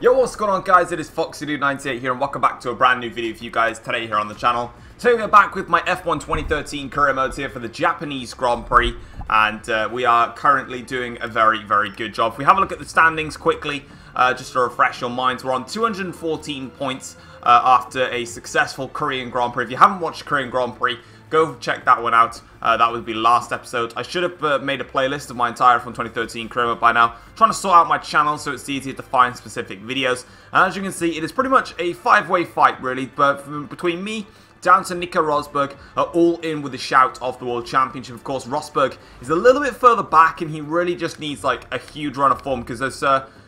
Yo, what's going on guys, it is FoxyDude98 here and welcome back to a brand new video for you guys today here on the channel. Today we're back with my F1 2013 career modes here for the Japanese Grand Prix, and we are currently doing a very good job. If we have a look at the standings quickly, just to refresh your minds, we're on 214 points after a successful Korean Grand Prix. If you haven't watched Korean Grand Prix, go check that one out. That would be last episode. I should have made a playlist of my entire F1 2013 career mode by now. I'm trying to sort out my channel so it's easier to find specific videos. And as you can see, it is pretty much a five-way fight, really. But between me, down to Nico Rosberg, are all in with a shout of the World Championship. Of course, Rosberg is a little bit further back, and he really just needs like a huge run of form because there's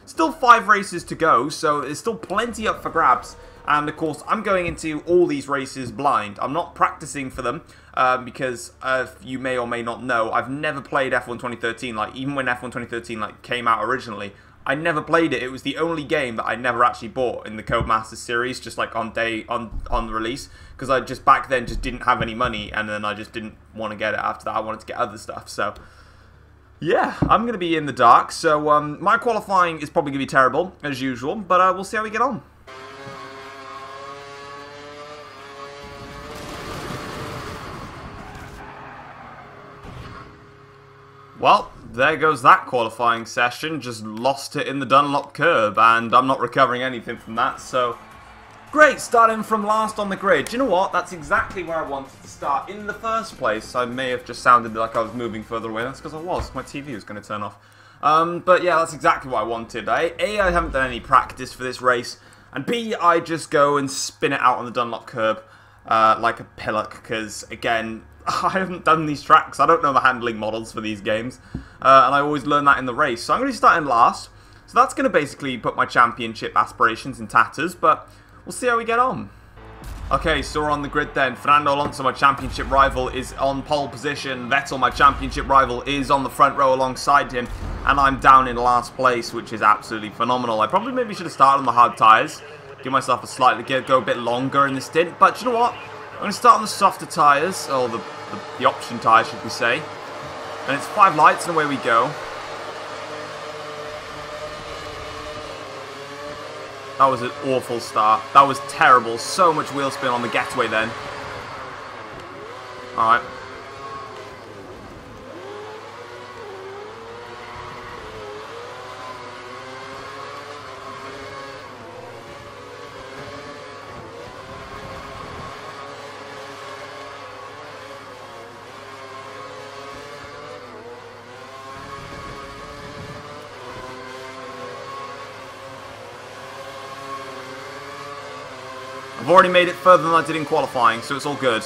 still 5 races to go, so there's still plenty up for grabs. And of course, I'm going into all these races blind. I'm not practicing for them because you may or may not know, I've never played F1 2013. Like, even when F1 2013 like came out originally, I never played it. It was the only game that I never actually bought in the Codemasters series, just like on the release, because I just back then just didn't have any money, and then I just didn't want to get it after that. I wanted to get other stuff, so yeah, I'm going to be in the dark. So my qualifying is probably going to be terrible, as usual, but we'll see how we get on. Well, there goes that qualifying session. Just lost it in the Dunlop curb, and I'm not recovering anything from that, so great, starting from last on the grid. Do you know what? That's exactly where I wanted to start in the first place. I may have just sounded like I was moving further away. That's because I was. My TV was going to turn off. But yeah, that's exactly what I wanted. A, I haven't done any practice for this race, and B, I just go and spin it out on the Dunlop curb like a pillock, because, again, I haven't done these tracks. I don't know the handling models for these games, and I always learn that in the race. So I'm going to be starting last, so that's going to basically put my championship aspirations in tatters, but we'll see how we get on. Okay, so we're on the grid then. Fernando Alonso, my championship rival, is on pole position. Vettel, my championship rival, is on the front row alongside him, and I'm down in last place, which is absolutely phenomenal. I probably maybe should have started on the hard tyres, give myself a slightly go a bit longer in the stint, but you know what? I'm going to start on the softer tyres, or the option tyres, should we say. And it's 5 lights, and away we go. That was an awful start. That was terrible. So much wheel spin on the getaway then. Alright. I've already made it further than I did in qualifying, so it's all good.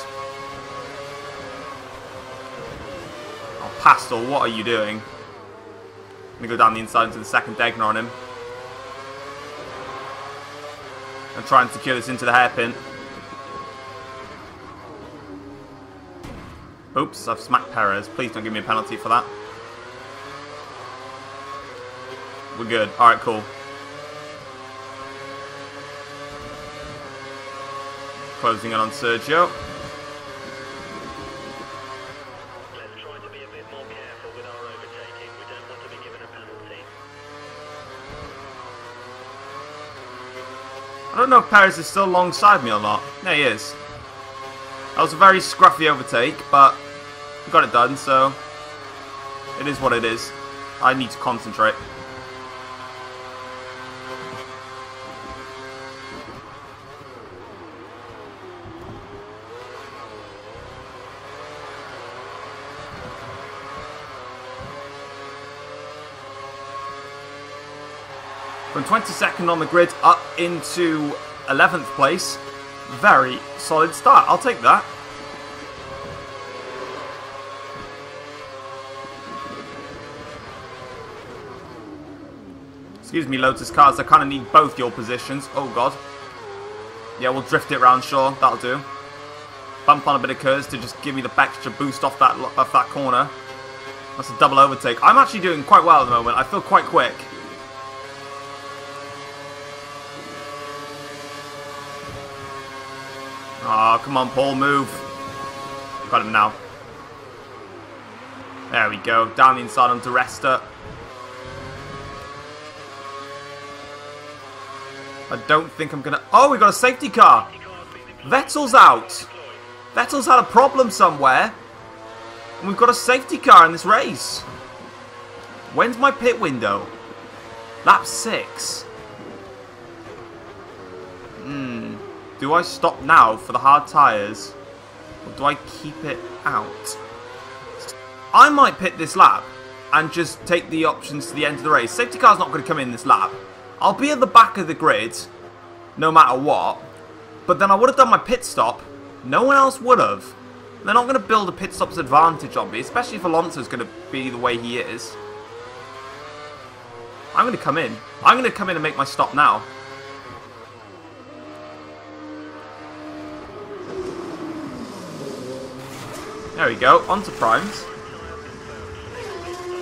Oh, Pastel, what are you doing? I'm going to go down the inside into the second Degner on him. And try and secure this into the hairpin. Oops, I've smacked Perez. Please don't give me a penalty for that. We're good. Alright, cool. Closing in on Sergio. Let's try to be a bit more careful with our overtaking. We don't want to be given a penalty. I don't know if Perez is still alongside me or not. There he is. That was a very scruffy overtake, but we got it done, so it is what it is. I need to concentrate. From 22nd on the grid up into 11th place. Very solid start. I'll take that. Excuse me, Lotus cars. I kind of need both your positions. Oh, God. Yeah, we'll drift it round, sure. That'll do. Bump on a bit of curves to just give me the extra boost off that corner. That's a double overtake. I'm actually doing quite well at the moment. I feel quite quick. Oh, come on, Paul, move. Got him now. There we go. Down the inside onto Resta. I don't think I'm going to... Oh, we got a safety car. Vettel's out. Vettel's had a problem somewhere. And we've got a safety car in this race. When's my pit window? Lap 6. Do I stop now for the hard tyres? Or do I keep it out? I might pit this lap and just take the options to the end of the race. Safety car's not going to come in this lap. I'll be at the back of the grid no matter what. But then I would have done my pit stop. No one else would have. They're not going to build a pit stop's advantage on me, especially if Alonso's going to be the way he is. I'm going to come in. I'm going to come in and make my stop now. There we go. On to primes.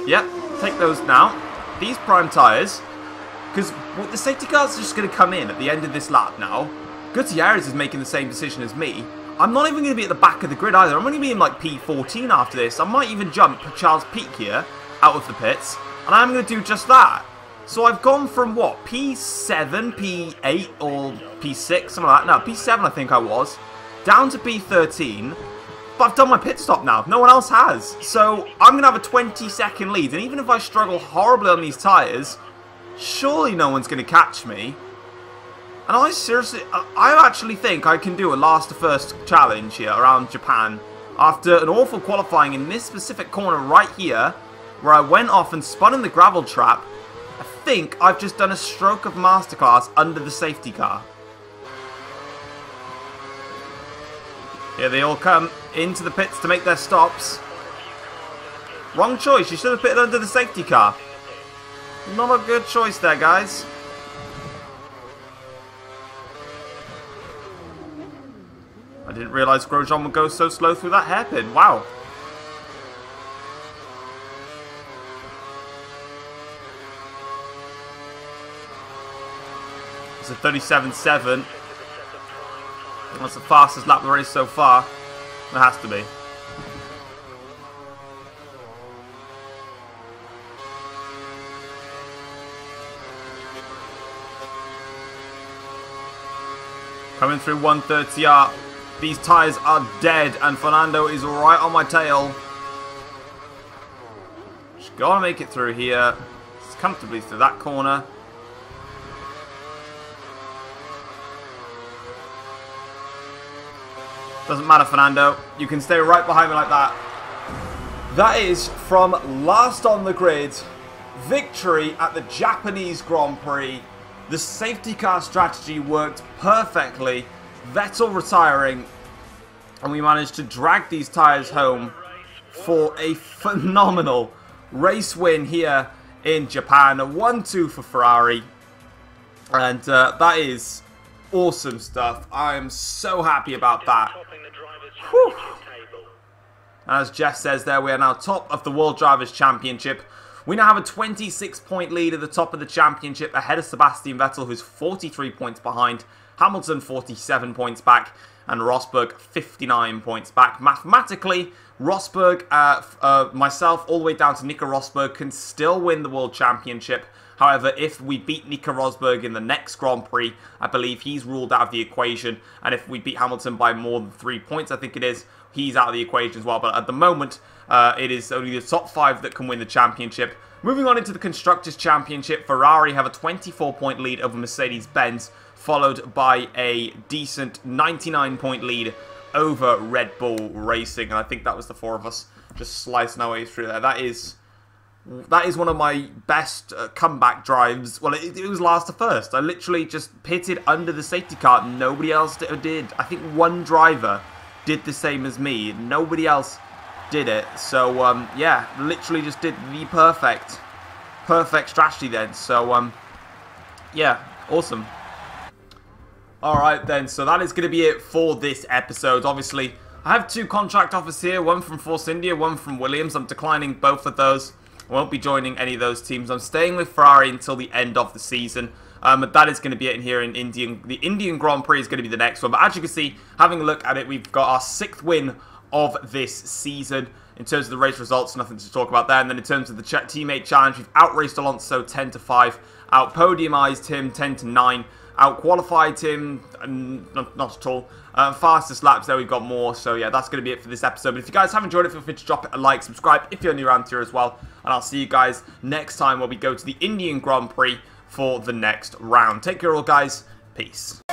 Yep. Take those now. These prime tyres. Because the safety car's just going to come in at the end of this lap now. Gutierrez is making the same decision as me. I'm not even going to be at the back of the grid either. I'm only going to be in like P14 after this. I might even jump Charles Pic here out of the pits. And I'm going to do just that. So I've gone from what? P7, P8 or P6, something like that. No, P7 I think I was. Down to P13. But I've done my pit stop now. No one else has. So I'm going to have a 20-second lead. And even if I struggle horribly on these tyres, surely no one's going to catch me. And I actually think I can do a last to first challenge here around Japan. After an awful qualifying in this specific corner right here, where I went off and spun in the gravel trap, I think I've just done a stroke of masterclass under the safety car. Here they all come into the pits to make their stops. Wrong choice, you should have pitted under the safety car. Not a good choice there, guys. I didn't realise Grosjean would go so slow through that hairpin. Wow. It's a 37.7. That's the fastest lap of the race so far. It has to be. Coming through 130R. These tyres are dead and Fernando is right on my tail. Just gotta make it through here. Just comfortably through that corner. Doesn't matter, Fernando. You can stay right behind me like that. That is from last on the grid. Victory at the Japanese Grand Prix. The safety car strategy worked perfectly. Vettel retiring. And we managed to drag these tyres home for a phenomenal race win here in Japan. A 1-2 for Ferrari. And that is awesome stuff. I am so happy about that. Whew. As Jeff says there, we are now top of the World Drivers' Championship. We now have a 26-point lead at the top of the championship ahead of Sebastian Vettel, who's 43 points behind. Hamilton 47 points back, and Rosberg 59 points back. Mathematically, Rosberg, myself, all the way down to Nico Rosberg, can still win the World Championship. However, if we beat Nico Rosberg in the next Grand Prix, I believe he's ruled out of the equation. And if we beat Hamilton by more than 3 points, I think it is, he's out of the equation as well. But at the moment, it is only the top 5 that can win the championship. Moving on into the Constructors' Championship, Ferrari have a 24-point lead over Mercedes-Benz, followed by a decent 99-point lead over Red Bull Racing. And I think that was the 4 of us just slicing our way through there. That is one of my best comeback drives. Well, it was last to first. I literally just pitted under the safety car. Nobody else did. I think one driver did the same as me. Nobody else did it. So, yeah, literally just did the perfect strategy then. So, yeah, awesome. Alright then, so that is going to be it for this episode. Obviously, I have 2 contract offers here. One from Force India, one from Williams. I'm declining both of those. I won't be joining any of those teams. I'm staying with Ferrari until the end of the season. But that is going to be it in here in the Indian Grand Prix is going to be the next one. But as you can see, having a look at it, we've got our 6th win of this season. In terms of the race results, nothing to talk about there. And then in terms of the teammate challenge, we've outraced Alonso 10-5, out-podiumized him 10-9. out-qualified him, not at all. Fastest laps there, we've got more. So yeah, that's going to be it for this episode. But if you guys have enjoyed it, feel free to drop it a like, subscribe if you're new around here as well. And I'll see you guys next time where we go to the Indian Grand Prix for the next round. Take care all, guys. Peace.